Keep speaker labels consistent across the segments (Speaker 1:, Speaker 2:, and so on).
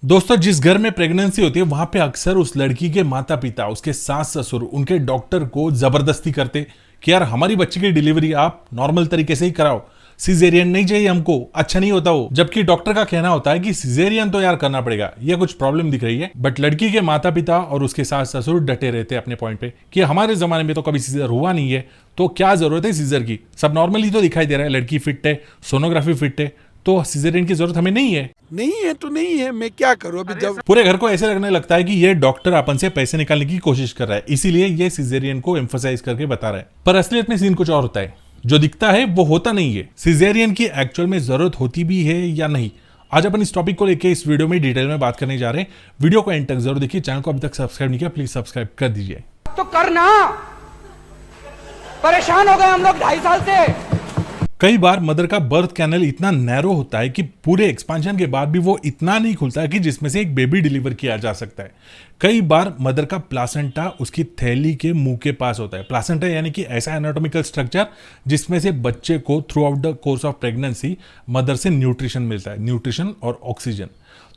Speaker 1: दोस्तों, जिस घर में प्रेगनेंसी होती है वहां पे अक्सर उस लड़की के माता पिता, उसके सास ससुर, उनके डॉक्टर को जबरदस्ती करते कि यार हमारी बच्ची की डिलीवरी आप नॉर्मल तरीके से ही कराओ, सिजेरियन नहीं चाहिए हमको, अच्छा नहीं होता वो। जबकि डॉक्टर का कहना होता है कि सिजेरियन तो यार करना पड़ेगा, ये कुछ प्रॉब्लम दिख रही है। बट लड़की के माता पिता और उसके सास ससुर डटे रहते हैं अपने पॉइंट पे कि हमारे जमाने में तो कभी सीजर हुआ नहीं है, तो क्या जरूरत है सीजर की, सब नॉर्मली तो दिखाई दे रहा है, लड़की फिट है, सोनोग्राफी फिट है, तो सिजेरियन की जरूरत हमें नहीं है।
Speaker 2: नहीं है, मैं क्या करूं अभी। जब
Speaker 1: पूरे घर को ऐसे लगने लगता है कि ये डॉक्टर अपन से पैसे निकालने की कोशिश कर रहा है, इसीलिए ये सिजेरियन को एम्फसाइज करके बता रहा है। पर असलियत में सीन कुछ और होता है, जो दिखता है वो होता नहीं है। सिजेरियन की एक्चुअल में जरूरत होती भी है या नहीं, आज अपन इस टॉपिक को लेके इस वीडियो में डिटेल में बात करने जा रहे हैं। वीडियो को एंड तक जरूर देखिए। चैनल को अभी तक सब्सक्राइब नहीं किया, प्लीज सब्सक्राइब कर दीजिए।
Speaker 3: तो करना, परेशान हो गए हम लोग 2.5 साल से।
Speaker 1: कई बार मदर का बर्थ कैनल इतना नैरो होता है कि पूरे एक्सपांशन के बाद भी वो इतना नहीं खुलता है कि जिसमें से एक बेबी डिलीवर किया जा सकता है। कई बार मदर का प्लासेंटा उसकी थैली के मुंह के पास होता है। प्लासेंटा यानी कि ऐसा एनाटॉमिकल स्ट्रक्चर जिसमें से बच्चे को through out the course of pregnancy mother से न्यूट्रिशन मिलता है, न्यूट्रिशन और ऑक्सीजन।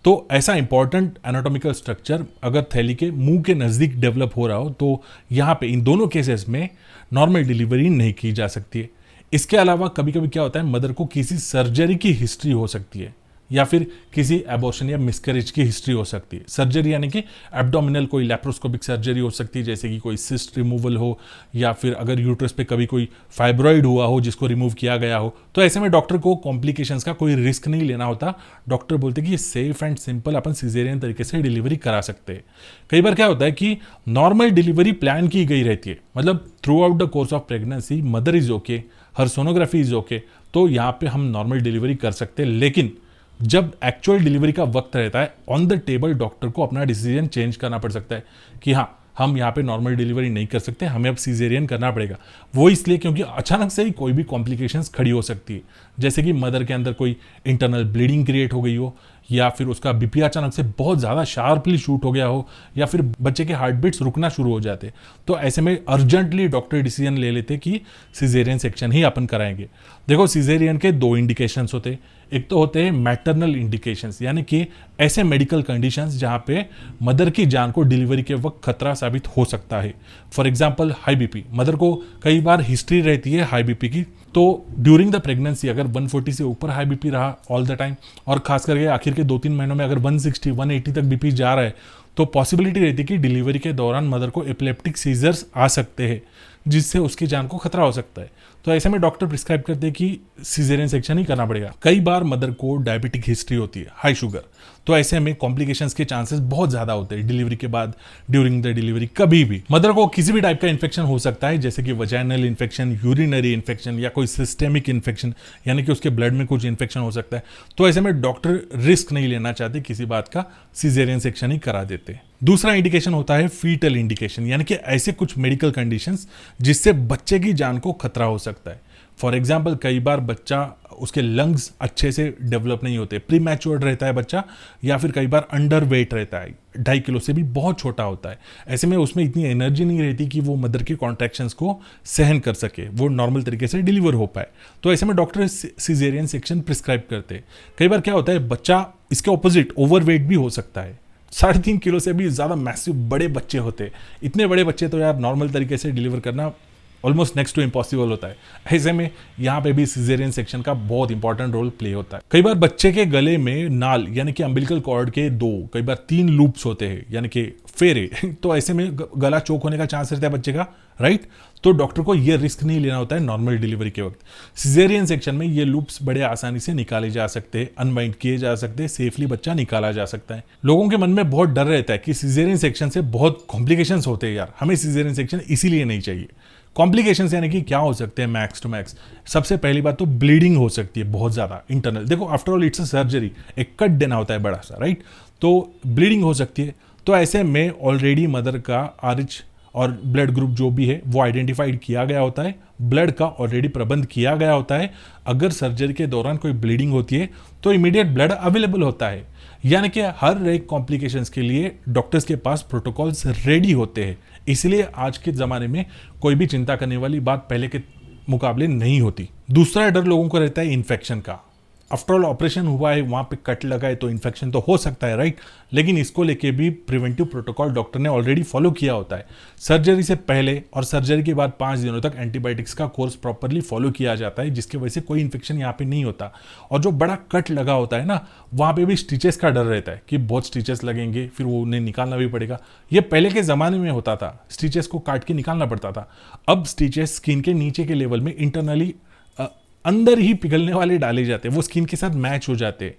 Speaker 1: तो ऐसा इंपॉर्टेंट एनाटॉमिकल स्ट्रक्चर अगर थैली के मुंह के नज़दीक डेवलप हो रहा हो तो यहाँ पे इन दोनों केसेस में नॉर्मल डिलीवरी नहीं की जा सकती है। इसके अलावा कभी कभी क्या होता है, मदर को किसी सर्जरी की हिस्ट्री हो सकती है या फिर किसी एबॉर्शन या मिसकैरेज की हिस्ट्री हो सकती है। सर्जरी यानी कि एब्डोमिनल कोई लैप्रोस्कोपिक सर्जरी हो सकती है, जैसे कि कोई सिस्ट रिमूवल हो, या फिर अगर यूट्रस पे कभी कोई फाइब्रॉइड हुआ हो जिसको रिमूव किया गया हो। तो ऐसे में डॉक्टर को कॉम्प्लिकेशंस का कोई रिस्क नहीं लेना होता। डॉक्टर बोलते कि ये safe and simple upon caesarean तरीके से डिलीवरी करा सकते हैं। कई बार क्या होता है कि नॉर्मल डिलीवरी प्लान की गई रहती है, मतलब through out the course of pregnancy mother is okay, her sonography is okay, तो यहाँ पे हम नॉर्मल डिलीवरी कर सकते हैं। लेकिन जब एक्चुअल डिलीवरी का वक्त रहता है, ऑन द टेबल डॉक्टर को अपना डिसीजन चेंज करना पड़ सकता है कि हाँ, हम यहाँ पे नॉर्मल डिलीवरी नहीं कर सकते, हमें अब सिजेरियन करना पड़ेगा। वो इसलिए क्योंकि अचानक से ही कोई भी कॉम्प्लिकेशंस खड़ी हो सकती है, जैसे कि मदर के अंदर कोई इंटरनल ब्लीडिंग क्रिएट हो गई हो, या फिर उसका बीपी अचानक से बहुत ज़्यादा शार्पली शूट हो गया हो, या फिर बच्चे के हार्ट बीट्स रुकना शुरू हो जाते। तो ऐसे में अर्जेंटली डॉक्टर डिसीजन ले लेते कि सिजेरियन सेक्शन ही अपन कराएंगे। देखो, सिजेरियन के 2 इंडिकेशंस होते। एक तो होते हैं मैटरनल इंडिकेशंस, यानी कि ऐसे मेडिकल कंडीशंस जहाँ पे मदर की जान को डिलीवरी के वक्त खतरा साबित हो सकता है। For example high BP, mother को कई बार हिस्ट्री रहती है हाई बीपी की, तो ड्यूरिंग द प्रेगनेंसी अगर 140 से ऊपर हाई बीपी रहा ऑल द टाइम, और खास करके आखिर के 2-3 महीनों में अगर 160 180 तक बीपी जा रहा है, तो पॉसिबिलिटी रहती है कि डिलीवरी के दौरान मदर को एपिलेप्टिक सीजर्स आ सकते हैं, जिससे उसकी जान को खतरा हो सकता है। तो ऐसे में डॉक्टर प्रिस्क्राइब करते हैं कि सिजेरियन सेक्शन ही करना पड़ेगा। कई बार मदर को डायबिटिक हिस्ट्री होती है, हाई शुगर, तो ऐसे में कॉम्प्लिकेशंस के चांसेस बहुत ज्यादा होते हैं डिलीवरी के बाद, ड्यूरिंग द डिलीवरी। कभी भी मदर को किसी भी टाइप का इन्फेक्शन हो सकता है, जैसे कि वजाइनल इन्फेक्शन, यूरिनरी इन्फेक्शन, या कोई सिस्टेमिक इन्फेक्शन, यानी कि उसके ब्लड में कुछ इन्फेक्शन हो सकता है। तो ऐसे में डॉक्टर रिस्क नहीं लेना चाहते किसी बात का, सिजेरियन सेक्शन ही करा देते। दूसरा इंडिकेशन होता है फीटल इंडिकेशन, यानी कि ऐसे कुछ मेडिकल कंडीशंस जिससे बच्चे की जान को खतरा हो सकता है। फॉर एग्जाम्पल, कई बार बच्चा, उसके लंग्स अच्छे से डेवलप नहीं होते, प्री मैच्योर्ड रहता है बच्चा, या फिर कई बार अंडर वेट रहता है, 2.5 किलो से भी बहुत छोटा होता है। ऐसे में उसमें इतनी एनर्जी नहीं रहती कि वो मदर के कॉन्ट्रैक्शंस को सहन कर सके, वो नॉर्मल तरीके से डिलीवर हो पाए। तो ऐसे में डॉक्टर सिजेरियन सेक्शन प्रिस्क्राइब करते हैं। कई बार क्या होता है, बच्चा इसके ऑपोजिट ओवरवेट भी हो सकता है, 3.5 किलो से भी ज़्यादा मैसिव बड़े बच्चे होते। इतने बड़े बच्चे तो यार नॉर्मल तरीके से डिलीवर करना ऑलमोस्ट नेक्स्ट टू इम्पॉसिबल होता है। ऐसे में यहाँ पे भी सिजेरियन सेक्शन का बहुत इंपॉर्टेंट रोल प्ले होता है। कई बार बच्चे के गले में नाल, यानी कि अम्बिलिकल कॉर्ड के 2, कई बार 3 लूप्स होते हैं, यानी कि फेरे। तो ऐसे में गला चोक होने का चांस रहता है बच्चे का, राइट। तो डॉक्टर को ये रिस्क नहीं लेना होता है नॉर्मल डिलीवरी के वक्त। सिजेरियन सेक्शन में ये लूप्स बड़े आसानी से निकाले जा सकते हैं, अनवाइंड किए जा सकते हैं, सेफली बच्चा निकाला जा सकता है। लोगों के मन में बहुत डर रहता है कि सिजेरियन सेक्शन से बहुत कॉम्प्लिकेशंस होते हैं, यार हमें सिजेरियन सेक्शन इसीलिए नहीं चाहिए। कॉम्प्लिकेशंस यानी कि क्या हो सकते हैं मैक्स टू मैक्स। सबसे पहली बात तो ब्लीडिंग हो सकती है बहुत ज़्यादा इंटरनल। देखो, after all it's a surgery, एक कट देना होता है बड़ा सा, राइट। तो ब्लीडिंग हो सकती है। तो ऐसे में ऑलरेडी मदर का RH और ब्लड ग्रुप जो भी है वो आइडेंटिफाइड किया गया होता है, ब्लड का ऑलरेडी प्रबंध किया गया होता है। अगर सर्जरी के दौरान कोई ब्लीडिंग होती है तो इमीडिएट ब्लड अवेलेबल होता है, यानी कि हर एक कॉम्प्लिकेशंस के लिए डॉक्टर्स के पास प्रोटोकॉल्स रेडी होते हैं। इसलिए आज के ज़माने में कोई भी चिंता करने वाली बात पहले के मुकाबले नहीं होती। दूसरा डर लोगों को रहता है इन्फेक्शन का। आफ्टर ऑल ऑपरेशन हुआ है, वहां पे कट लगा है तो इन्फेक्शन तो हो सकता है, राइट। लेकिन इसको लेके भी प्रिवेंटिव प्रोटोकॉल डॉक्टर ने ऑलरेडी फॉलो किया होता है। सर्जरी से पहले और सर्जरी के बाद 5 दिनों तक एंटीबायोटिक्स का कोर्स प्रॉपरली फॉलो किया जाता है, जिसकी वजह से कोई इन्फेक्शन यहाँ पे नहीं होता। और जो बड़ा कट लगा होता है ना, वहाँ पे भी स्टिचेस का डर रहता है कि बहुत स्टिचेस लगेंगे, फिर वो उन्हें निकालना भी पड़ेगा। ये पहले के ज़माने में होता था, स्टिचेस को काट के निकालना पड़ता था। अब स्टिचेस स्किन के नीचे के लेवल में इंटरनली अंदर ही पिघलने वाले डाले जाते हैं, वो स्किन के साथ मैच हो जाते हैं,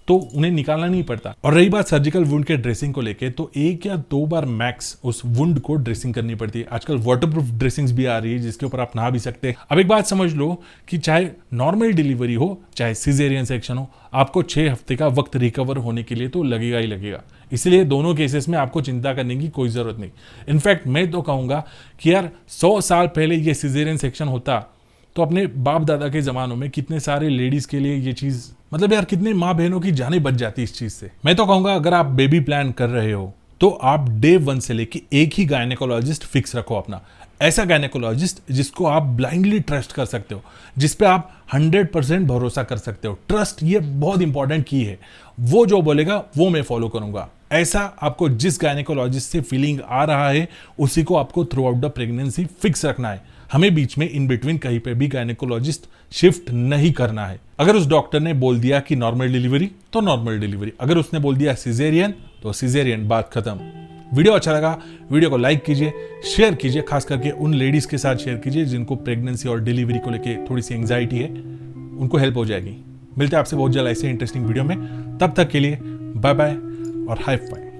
Speaker 1: तो उन्हें निकालना नहीं पड़ता। और रही बात सर्जिकल वुंड के ड्रेसिंग को लेके, तो 1 या 2 बार मैक्स उस वुंड को ड्रेसिंग करनी पड़ती है। आजकल वाटरप्रूफ ड्रेसिंग्स भी आ रही है जिसके ऊपर आप नहा भी सकते हैं। अब एक बात समझ लो कि चाहे नॉर्मल डिलीवरी हो चाहे सिजेरियन सेक्शन हो, आपको 6 हफ्ते का वक्त रिकवर होने के लिए तो लगेगा ही लगेगा। इसलिए दोनों केसेस में आपको चिंता करने की कोई जरूरत नहीं। इनफैक्ट मैं तो कहूंगा कि यार 100 साल पहले ये सिजेरियन सेक्शन होता तो अपने बाप दादा के ज़मानों में कितने सारे लेडीज़ के लिए ये चीज़, मतलब यार कितने माँ बहनों की जानें बच जाती इस चीज़ से। मैं तो कहूँगा अगर आप बेबी प्लान कर रहे हो तो आप डे 1 से लेके एक ही गायनेकोलॉजिस्ट फिक्स रखो अपना। ऐसा गायनेकोलॉजिस्ट जिसको आप ब्लाइंडली ट्रस्ट कर सकते हो, जिस पे आप 100% भरोसा कर सकते हो। ट्रस्ट ये बहुत इंपॉर्टेंट की है। वो जो बोलेगा वो मैं फॉलो करूँगा। ऐसा आपको जिस गायनेकोलॉजिस्ट से फीलिंग आ रहा है उसी को आपको through out the pregnancy fix रखना है। हमें बीच में इन बिटवीन कहीं पे भी गायनेकोलॉजिस्ट शिफ्ट नहीं करना है। अगर उस डॉक्टर ने बोल दिया कि नॉर्मल डिलीवरी तो नॉर्मल डिलीवरी, अगर उसने बोल दिया सिजेरियन तो सिजेरियन, बात खत्म। वीडियो अच्छा लगा, वीडियो को लाइक कीजिए, शेयर कीजिए, खास करके उन लेडीज के साथ शेयर कीजिए जिनको प्रेगनेंसी और डिलीवरी को लेके थोड़ी सी एंग्जाइटी है, उनको हेल्प हो जाएगी। मिलते हैं आपसे बहुत जल्द ऐसे इंटरेस्टिंग वीडियो में, तब तक के लिए बाय बाय और हाई फाई।